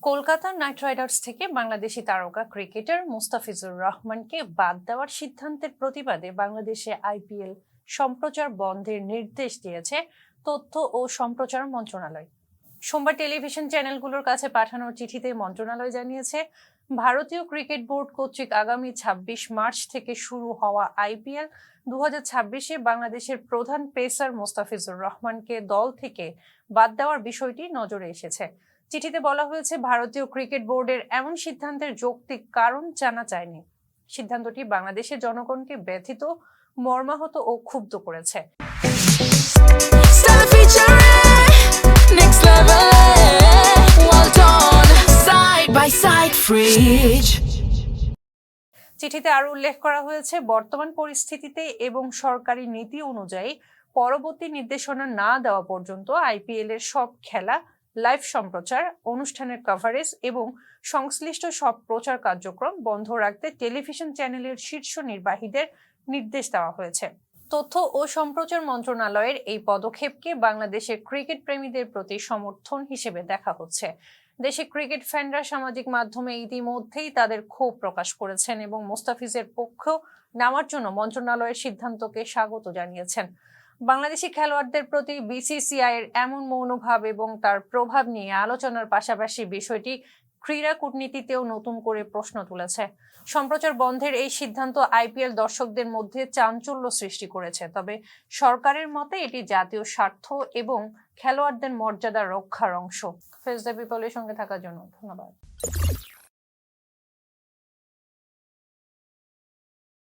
Kolkata night Riders থেকে বাংলাদেশি তারকা cricketer Mustafizur রহমানকে বাদ দেওয়ার সিদ্ধান্তের প্রতিবাদে বাংলাদেশে আইপিএল সম্প্রচার বন্ধের নির্দেশ দিয়েছে তথ্য ও সম্প্রচার মন্ত্রণালয়। সোমবার টেলিভিশন চ্যানেলগুলোর কাছে পাঠানো চিঠিতে মন্ত্রণালয় জানিয়েছে, ভারতীয় ক্রিকেট বোর্ড কর্তৃক আগামী ২৬ মার্চ থেকে শুরু হওয়া আইপিএল ২০২৬-এ বাংলাদেশের প্রধান পেসার মুস্তাফিজুর রহমানকে দল থেকে বাদ দেওয়ার বিষয়টি নজরে এসেছে। চিঠিতে বলা হয়েছে, ভারতীয় ক্রিকেট বোর্ডের এমন সিদ্ধান্তের যৌক্তিক কারণ জানা যায়নি। সিদ্ধান্তটি বাংলাদেশের জনগণকে ব্যথিত, মর্মাহত ও ক্ষুব্ধ করেছে। চিঠিতে আরো উল্লেখ করা হয়েছে, বর্তমান পরিস্থিতিতে এবং সরকারি নীতি অনুযায়ী পরবর্তী নির্দেশনা না দেওয়া পর্যন্ত আইপিএল এর সব খেলা, লাইভ সম্প্রচার, অনুষ্ঠানের কভারেজ এবং সংশ্লিষ্ট সব প্রচার কার্যক্রম বন্ধ রাখতে টেলিভিশন চ্যানেলের শীর্ষ নির্বাহীদের নির্দেশ দেওয়া হয়েছে। তথ্য ও সম্প্রচার মন্ত্রণালয়ের এই পদক্ষেপকে বাংলাদেশের ক্রিকেট প্রেমীদের প্রতি সমর্থন হিসেবে দেখা হচ্ছে। দেশে ক্রিকেট ফ্যানরা সামাজিক মাধ্যমে ইতিমধ্যেই তাদের ক্ষোভ প্রকাশ করেছেন এবং মুস্তাফিজের পক্ষ নেওয়ার জন্য মন্ত্রণালয়ের সিদ্ধান্তকে স্বাগত জানিয়েছেন। বাংলাদেশি খেলোয়াড়দের প্রতি বিসিসিআই এর এমন মৌনভাব এবং তার প্রভাব নিয়ে আলোচনার পাশাপাশি বিষয়টি ক্রীড়া কূটনীতিতেও নতুন করে প্রশ্ন তুলেছে। সম্প্রচার বন্ধের এই সিদ্ধান্ত আইপিএল দর্শকদের মধ্যে চাঞ্চল্য সৃষ্টি করেছে, তবে সরকারের মতে এটি জাতীয় স্বার্থ এবং খেলোয়াড়দের মর্যাদা রক্ষার অংশ। ফেস দ্য পিপলের সঙ্গে থাকার জন্য ধন্যবাদ।